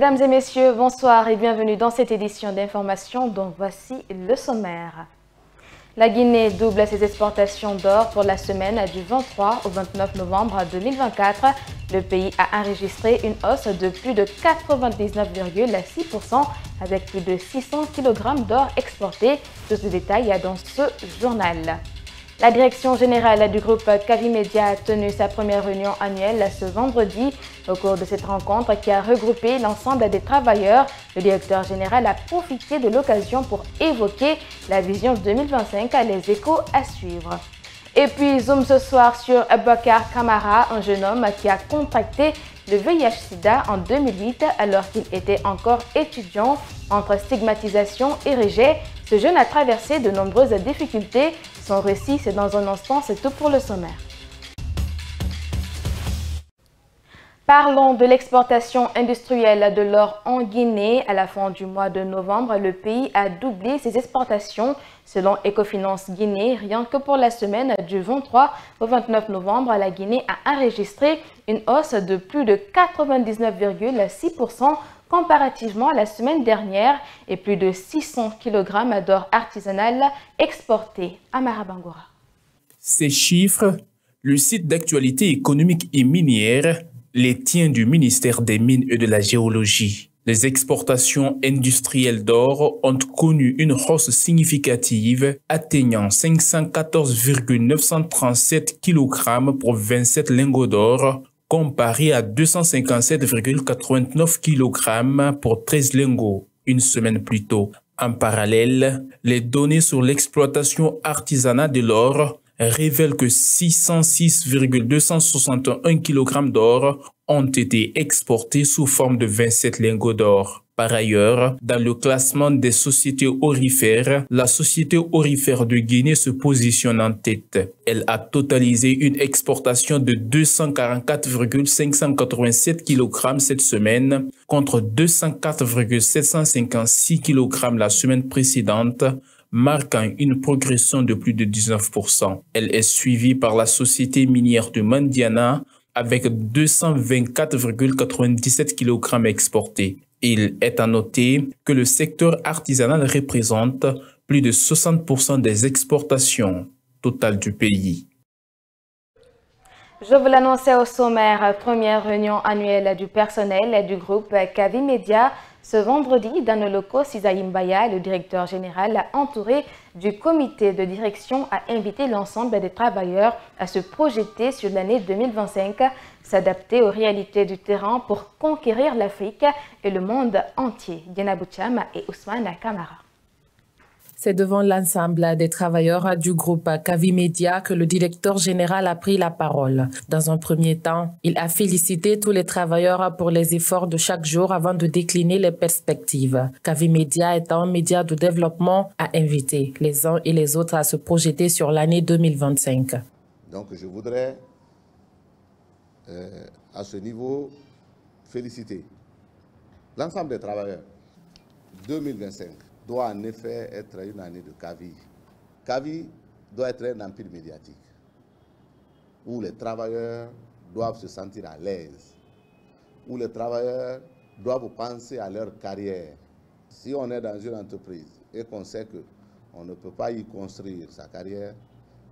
Mesdames et messieurs, bonsoir et bienvenue dans cette édition d'information dont voici le sommaire. La Guinée double ses exportations d'or pour la semaine du 23 au 29 novembre 2024. Le pays a enregistré une hausse de plus de 99,6% avec plus de 600 kg d'or exportés. Tous les détails dans ce journal. La direction générale du groupe Cavimedia a tenu sa première réunion annuelle ce vendredi. Au cours de cette rencontre qui a regroupé l'ensemble des travailleurs, le directeur général a profité de l'occasion pour évoquer la vision 2025 à les échos à suivre. Et puis, zoom ce soir sur Aboubacar Kamara, un jeune homme qui a contracté le VIH-Sida en 2008 alors qu'il était encore étudiant. Entre stigmatisation et rejet, ce jeune a traversé de nombreuses difficultés. Son récit, c'est dans un instant, c'est tout pour le sommaire. Parlons de l'exportation industrielle de l'or en Guinée. À la fin du mois de novembre, le pays a doublé ses exportations. Selon Ecofinance Guinée, rien que pour la semaine du 23 au 29 novembre, la Guinée a enregistré une hausse de plus de 99,6% comparativement à la semaine dernière et plus de 600 kg d'or artisanal exportés à Marabangora. Ces chiffres, le site d'actualité économique et minière les tient du ministère des Mines et de la Géologie. Les exportations industrielles d'or ont connu une hausse significative, atteignant 514,937 kg pour 27 lingots d'or, comparé à 257,89 kg pour 13 lingots une semaine plus tôt. En parallèle, les données sur l'exploitation artisanale de l'or révèle que 606,261 kg d'or ont été exportés sous forme de 27 lingots d'or. Par ailleurs, dans le classement des sociétés aurifères, la société aurifère de Guinée se positionne en tête. Elle a totalisé une exportation de 244,587 kg cette semaine contre 204,756 kg la semaine précédente, marquant une progression de plus de 19%. Elle est suivie par la société minière de Mandiana avec 224,97 kg exportés. Il est à noter que le secteur artisanal représente plus de 60% des exportations totales du pays. Je vous l'annonçais au sommaire, première réunion annuelle du personnel du groupe Cavimedia. Ce vendredi, dans nos locaux, Cisaï Mbaya, le directeur général, entouré du comité de direction, a invité l'ensemble des travailleurs à se projeter sur l'année 2025, s'adapter aux réalités du terrain pour conquérir l'Afrique et le monde entier. Diana Boucham et Ousmane Kamara. C'est devant l'ensemble des travailleurs du groupe Cavimedia que le directeur général a pris la parole. Dans un premier temps, il a félicité tous les travailleurs pour les efforts de chaque jour avant de décliner les perspectives. Cavimedia étant un média de développement a invité les uns et les autres à se projeter sur l'année 2025. Donc je voudrais à ce niveau féliciter l'ensemble des travailleurs. 2025 doit en effet être une année de Cavi. Cavi doit être un empire médiatique où les travailleurs doivent se sentir à l'aise, où les travailleurs doivent penser à leur carrière. Si on est dans une entreprise et qu'on sait qu'on ne peut pas y construire sa carrière,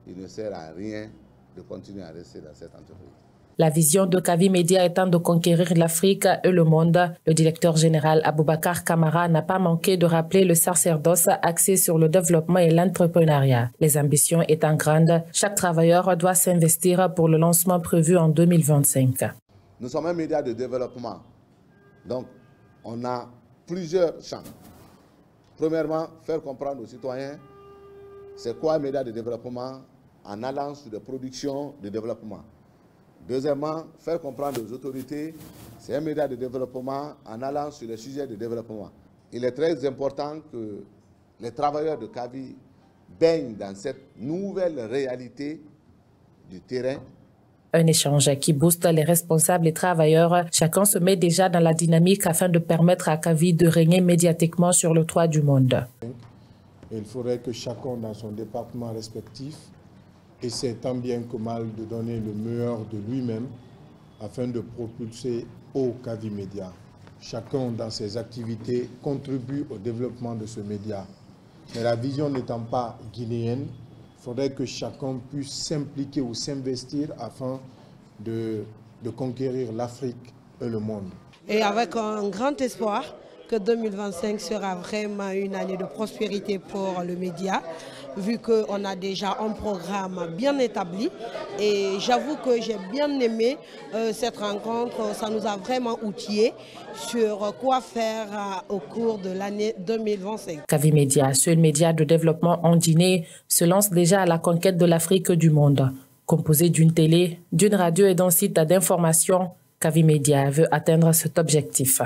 il ne sert à rien de continuer à rester dans cette entreprise. La vision de Cavimedia étant de conquérir l'Afrique et le monde, le directeur général Aboubacar Kamara n'a pas manqué de rappeler le sacerdoce axé sur le développement et l'entrepreneuriat. Les ambitions étant grandes, chaque travailleur doit s'investir pour le lancement prévu en 2025. Nous sommes un média de développement, donc on a plusieurs champs. Premièrement, faire comprendre aux citoyens c'est quoi un média de développement en allant sur des productions de développement. Deuxièmement, faire comprendre aux autorités, c'est un média de développement en allant sur les sujets de développement. Il est très important que les travailleurs de Cavi baignent dans cette nouvelle réalité du terrain. Un échange qui booste les responsables et travailleurs. Chacun se met déjà dans la dynamique afin de permettre à Cavi de régner médiatiquement sur le toit du monde. Il faudrait que chacun dans son département respectif essaie tant bien que mal de donner le meilleur de lui-même afin de propulser au Cavimedia. chacun dans ses activités contribue au développement de ce média. Mais la vision n'étant pas guinéenne, il faudrait que chacun puisse s'impliquer ou s'investir afin de conquérir l'Afrique et le monde. Et avec un grand espoir que 2025 sera vraiment une année de prospérité pour le média, vu qu'on a déjà un programme bien établi. Et j'avoue que j'ai bien aimé cette rencontre, ça nous a vraiment outillés sur quoi faire au cours de l'année 2025. Kavi Media, seul média de développement en Guinée, se lance déjà à la conquête de l'Afrique et du monde. Composé d'une télé, d'une radio et d'un site d'information, Kavi Media veut atteindre cet objectif.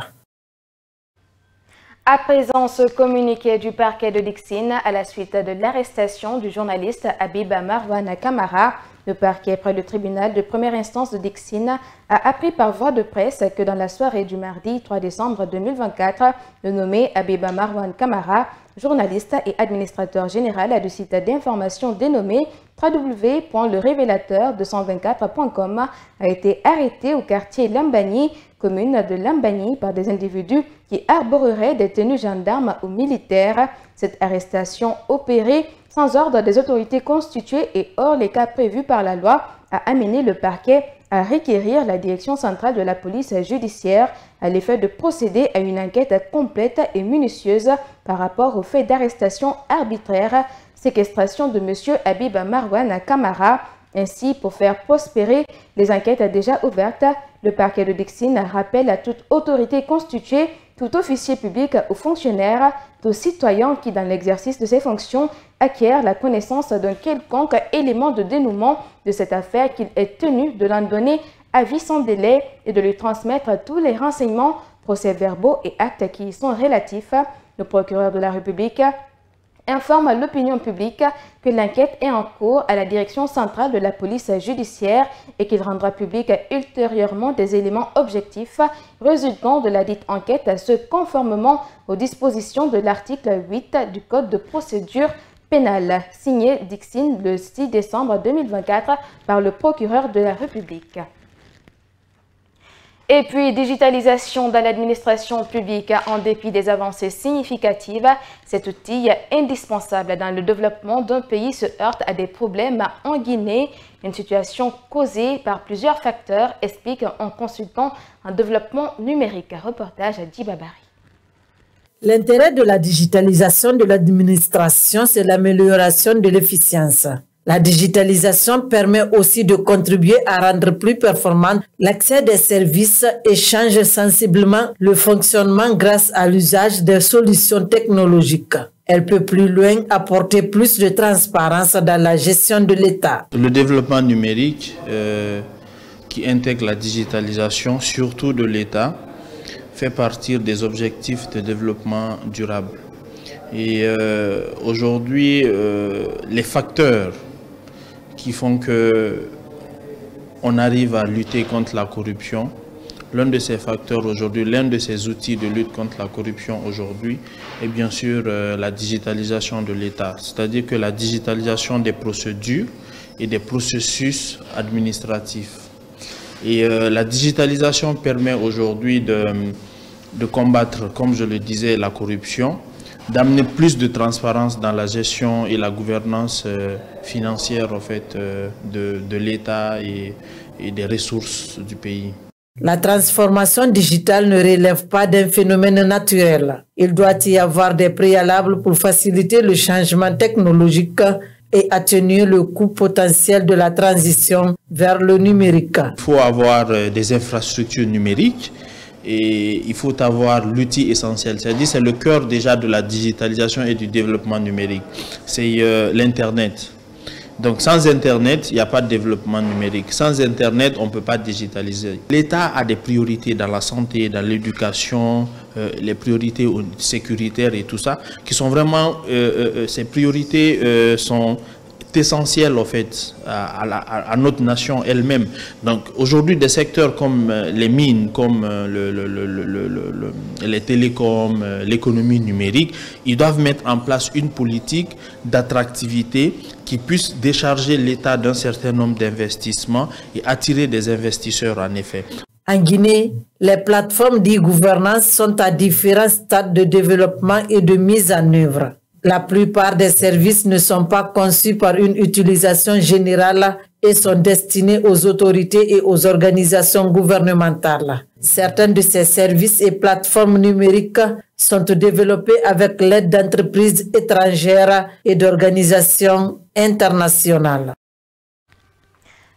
À présent, ce communiqué du parquet de Dixine à la suite de l'arrestation du journaliste Habib Marwan Kamara. Le parquet près le tribunal de première instance de Dixine a appris par voie de presse que dans la soirée du mardi 3 décembre 2024, le nommé Habib Marwan Kamara, journaliste et administrateur général du site d'information dénommé www.lerévélateur224.com, a été arrêté au quartier Lambani, commune de Lambani, par des individus qui arboreraient des tenues gendarmes ou militaires. Cette arrestation opérée sans ordre des autorités constituées et hors les cas prévus par la loi a amené le parquet à requérir la direction centrale de la police judiciaire à l'effet de procéder à une enquête complète et minutieuse par rapport au fait d'arrestation arbitraire, séquestration de M. Habib Marwan Kamara. Ainsi, pour faire prospérer les enquêtes déjà ouvertes, le parquet de Dixine rappelle à toute autorité constituée, tout officier public ou fonctionnaire, tout citoyen qui, dans l'exercice de ses fonctions, acquiert la connaissance d'un quelconque élément de dénouement de cette affaire qu'il est tenu de l'en donner avis sans délai et de lui transmettre tous les renseignements, procès-verbaux et actes qui y sont relatifs. Le procureur de la République informe l'opinion publique que l'enquête est en cours à la direction centrale de la police judiciaire et qu'il rendra public ultérieurement des éléments objectifs résultant de la dite enquête, ce conformément aux dispositions de l'article 8 du Code de procédure pénale, signé Dixine le 6 décembre 2024 par le procureur de la République. Et puis, digitalisation dans l'administration publique. En dépit des avancées significatives, cet outil indispensable dans le développement d'un pays se heurte à des problèmes en Guinée. Une situation causée par plusieurs facteurs, explique un consultant en développement numérique. Reportage à Djibabari. L'intérêt de la digitalisation de l'administration, c'est l'amélioration de l'efficience. La digitalisation permet aussi de contribuer à rendre plus performant l'accès des services et change sensiblement le fonctionnement grâce à l'usage des solutions technologiques. Elle peut plus loin apporter plus de transparence dans la gestion de l'État. Le développement numérique qui intègre la digitalisation, surtout de l'État, fait partie des objectifs de développement durable. Et aujourd'hui, les facteurs qui font qu'on arrive à lutter contre la corruption, l'un de ces facteurs aujourd'hui, l'un de ces outils de lutte contre la corruption aujourd'hui est bien sûr la digitalisation de l'État, c'est-à-dire que la digitalisation des procédures et des processus administratifs. Et la digitalisation permet aujourd'hui de combattre, comme je le disais, la corruption, d'amener plus de transparence dans la gestion et la gouvernance financière en fait, de l'État et des ressources du pays. La transformation digitale ne relève pas d'un phénomène naturel. Il doit y avoir des préalables pour faciliter le changement technologique et atténuer le coût potentiel de la transition vers le numérique. Il faut avoir des infrastructures numériques. Et il faut avoir l'outil essentiel, c'est-à-dire c'est le cœur déjà de la digitalisation et du développement numérique, c'est l'Internet. Donc sans Internet, il n'y a pas de développement numérique. Sans Internet, on ne peut pas digitaliser. L'État a des priorités dans la santé, dans l'éducation, les priorités sécuritaires et tout ça, qui sont vraiment, ces priorités sont essentiel en fait à notre nation elle-même. Donc aujourd'hui des secteurs comme les mines, comme les télécoms, l'économie numérique, ils doivent mettre en place une politique d'attractivité qui puisse décharger l'État d'un certain nombre d'investissements et attirer des investisseurs en effet. En Guinée, les plateformes d'e-gouvernance sont à différents stades de développement et de mise en œuvre. La plupart des services ne sont pas conçus par une utilisation générale et sont destinés aux autorités et aux organisations gouvernementales. Certains de ces services et plateformes numériques sont développés avec l'aide d'entreprises étrangères et d'organisations internationales.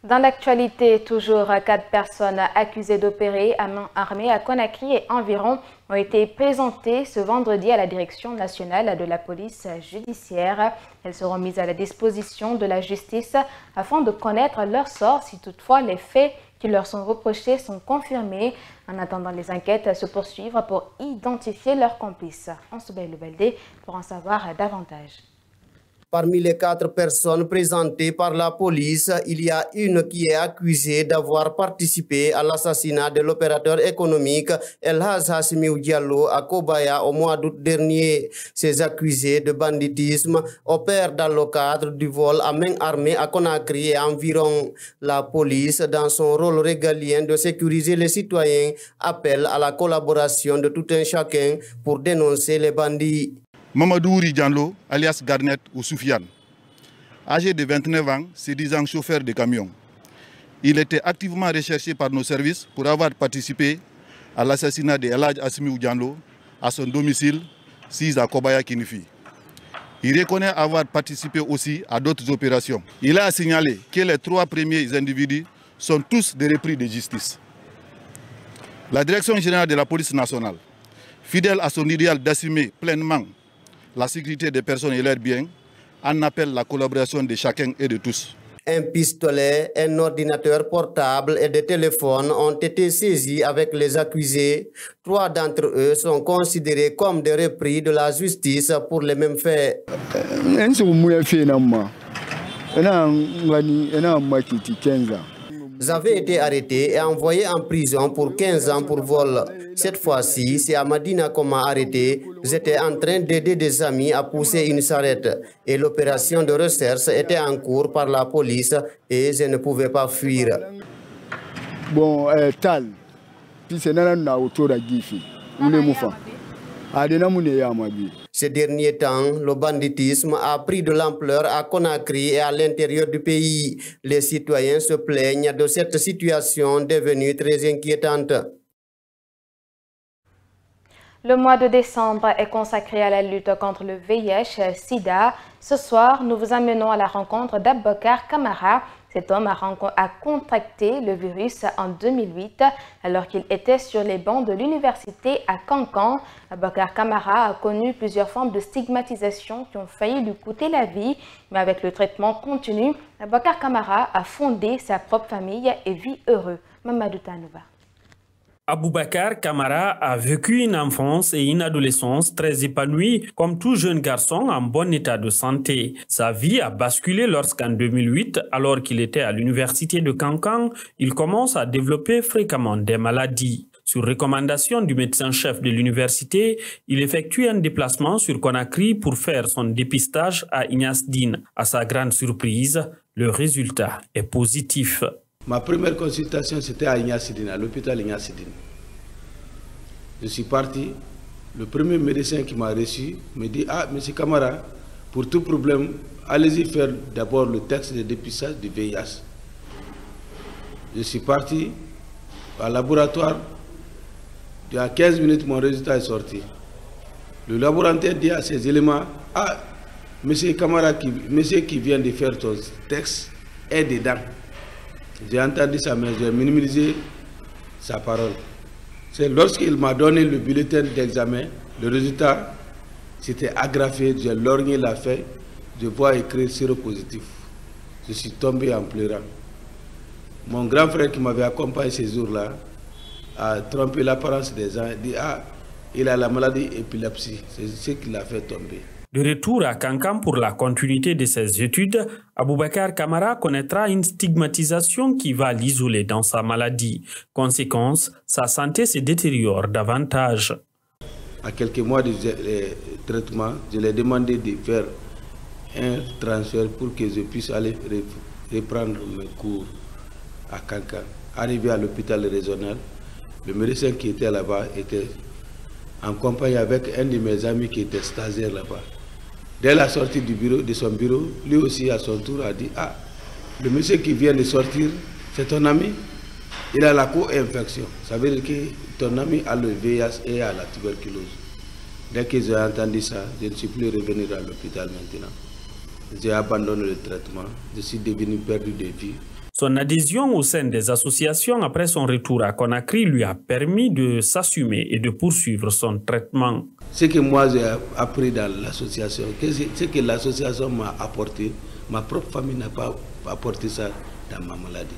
Dans l'actualité, toujours 4 personnes accusées d'opérer à main armée à Conakry et environ ont été présentées ce vendredi à la Direction nationale de la police judiciaire. Elles seront mises à la disposition de la justice afin de connaître leur sort si toutefois les faits qui leur sont reprochés sont confirmés. En attendant, les enquêtes se poursuivent pour identifier leurs complices. On se le Baldé pour en savoir davantage. Parmi les 4 personnes présentées par la police, il y a une qui est accusée d'avoir participé à l'assassinat de l'opérateur économique Elhaj Hassimiou Diallo à Kobaya au mois d'août dernier. Ces accusés de banditisme opèrent dans le cadre du vol à main armée à Conakry et environ. La police, dans son rôle régalien de sécuriser les citoyens, appelle à la collaboration de tout un chacun pour dénoncer les bandits. Mamadou Diallo, alias Garnet ou Soufiane, âgé de 29 ans, se disant chauffeur de camion. Il était activement recherché par nos services pour avoir participé à l'assassinat de Elhaj Hassimiou Diallo à son domicile, 6 à Kobaya Kinifi. Il reconnaît avoir participé aussi à d'autres opérations. Il a signalé que les 3 premiers individus sont tous des repris de justice. La Direction générale de la police nationale, fidèle à son idéal d'assumer pleinement la sécurité des personnes et leurs biens, en appelle la collaboration de chacun et de tous. Un pistolet, un ordinateur portable et des téléphones ont été saisis avec les accusés. 3 d'entre eux sont considérés comme des repris de la justice pour les mêmes faits. Ils avaient été arrêtés et envoyés en prison pour 15 ans pour vol. Cette fois-ci, c'est Amadina qu'on m'a arrêté. J'étais en train d'aider des amis à pousser une charrette et l'opération de recherche était en cours par la police et je ne pouvais pas fuir. Bon, tal, puis c'est na autour de Gifi. Ces derniers temps, le banditisme a pris de l'ampleur à Conakry et à l'intérieur du pays. Les citoyens se plaignent de cette situation devenue très inquiétante. Le mois de décembre est consacré à la lutte contre le VIH-Sida. Ce soir, nous vous amenons à la rencontre d'Aboubacar Kamara. Cet homme a contracté le virus en 2008 alors qu'il était sur les bancs de l'université à Cancan. Aboubacar Kamara a connu plusieurs formes de stigmatisation qui ont failli lui coûter la vie. Mais avec le traitement continu, Aboubacar Kamara a fondé sa propre famille et vit heureux. Mamadou Tanouba. Aboubacar Kamara a vécu une enfance et une adolescence très épanouie comme tout jeune garçon en bon état de santé. Sa vie a basculé lorsqu'en 2008, alors qu'il était à l'université de Cancan, il commence à développer fréquemment des maladies. Sur recommandation du médecin-chef de l'université, il effectue un déplacement sur Conakry pour faire son dépistage à Ignace Dine. À sa grande surprise, le résultat est positif. Ma première consultation, c'était à Ignace Dine, à l'hôpital Ignace Dine. Je suis parti. Le premier médecin qui m'a reçu me dit « Ah, monsieur Kamara, pour tout problème, allez-y faire d'abord le test de dépistage du VIH. » Je suis parti au laboratoire. Il y a 15 minutes, mon résultat est sorti. Le laboratoire dit à ces éléments « Ah, monsieur Kamara, monsieur qui vient de faire ton test est dedans. » J'ai entendu ça, mais j'ai minimisé sa parole. C'est lorsqu'il m'a donné le bulletin d'examen, le résultat s'était aggravé, j'ai lorgné la feuille, je vois écrit séropositif. Je suis tombé en pleurant. Mon grand frère qui m'avait accompagné ces jours-là a trompé l'apparence des gens et dit « Ah, il a la maladie épilepsie. » C'est ce qui l'a fait tomber. De retour à Cancan pour la continuité de ses études, Aboubacar Kamara connaîtra une stigmatisation qui va l'isoler dans sa maladie. Conséquence, sa santé se détériore davantage. À quelques mois de traitement, je lui ai demandé de faire un transfert pour que je puisse aller reprendre mes cours à Cancan. Arrivé à l'hôpital régional, Le médecin qui était là-bas était en compagnie avec un de mes amis qui était stagiaire là-bas. Dès la sortie du bureau, de son bureau, lui aussi à son tour a dit « Ah, le monsieur qui vient de sortir, c'est ton ami, il a la co-infection. Ça veut dire que ton ami a le VIH et a la tuberculose. » Dès qu'ils ont entendu ça, je ne suis plus revenu à l'hôpital maintenant. J'ai abandonné le traitement, je suis devenu perdu de vie. Son adhésion au sein des associations après son retour à Conakry lui a permis de s'assumer et de poursuivre son traitement. Ce que moi j'ai appris dans l'association, ce que l'association m'a apporté, ma propre famille n'a pas apporté ça dans ma maladie.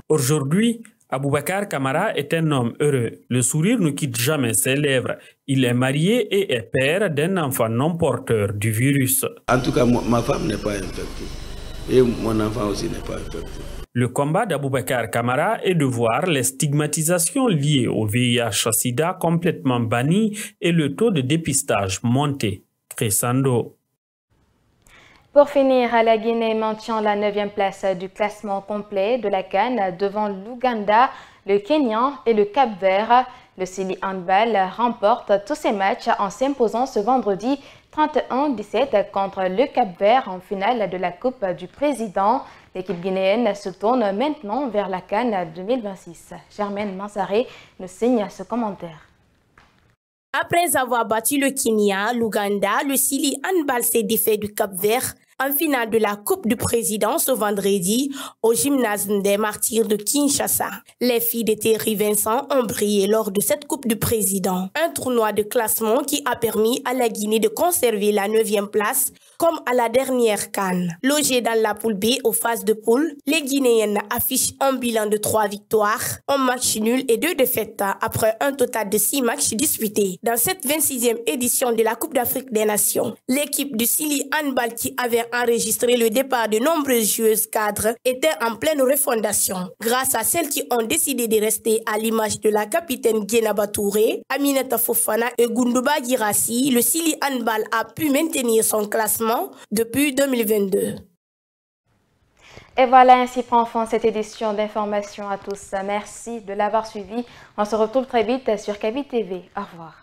Aujourd'hui, Aboubacar Kamara est un homme heureux. Le sourire ne quitte jamais ses lèvres. Il est marié et est père d'un enfant non porteur du virus. En tout cas, ma femme n'est pas infectée et mon enfant aussi n'est pas infecté. Le combat d'Aboubacar Kamara est de voir les stigmatisations liées au VIH-Sida complètement bannies et le taux de dépistage monter. Crescendo. Pour finir, la Guinée maintient la 9e place du classement complet de la CAN devant l'Ouganda, le Kenya et le Cap-Vert. Le Sili Handball remporte tous ses matchs en s'imposant ce vendredi 31-17 contre le Cap-Vert en finale de la Coupe du Président. L'équipe guinéenne se tourne maintenant vers la CAN 2026. Germaine Mansaré nous signe ce commentaire. Après avoir battu le Kenya, l'Ouganda, le Sili Handball s'est défait du Cap-Vert en finale de la Coupe du Président ce vendredi au gymnase des Martyrs de Kinshasa. Les filles de Thierry Vincent ont brillé lors de cette Coupe du Président, un tournoi de classement qui a permis à la Guinée de conserver la 9e place comme à la dernière CAN. Logées dans la poule B aux phases de poule, les Guinéennes affichent un bilan de 3 victoires, un match nul et 2 défaites après un total de 6 matchs disputés. Dans cette 26e édition de la Coupe d'Afrique des Nations, l'équipe du Sili Handball qui avait enregistré le départ de nombreuses joueuses cadres était en pleine refondation. Grâce à celles qui ont décidé de rester à l'image de la capitaine Guénaba Touré, Aminata Fofana et Goundouba Girassi, le Sili Handball a pu maintenir son classement depuis 2022. Et voilà, ainsi prend fin cette édition d'information à tous. Merci de l'avoir suivi. On se retrouve très vite sur Kavi TV. Au revoir.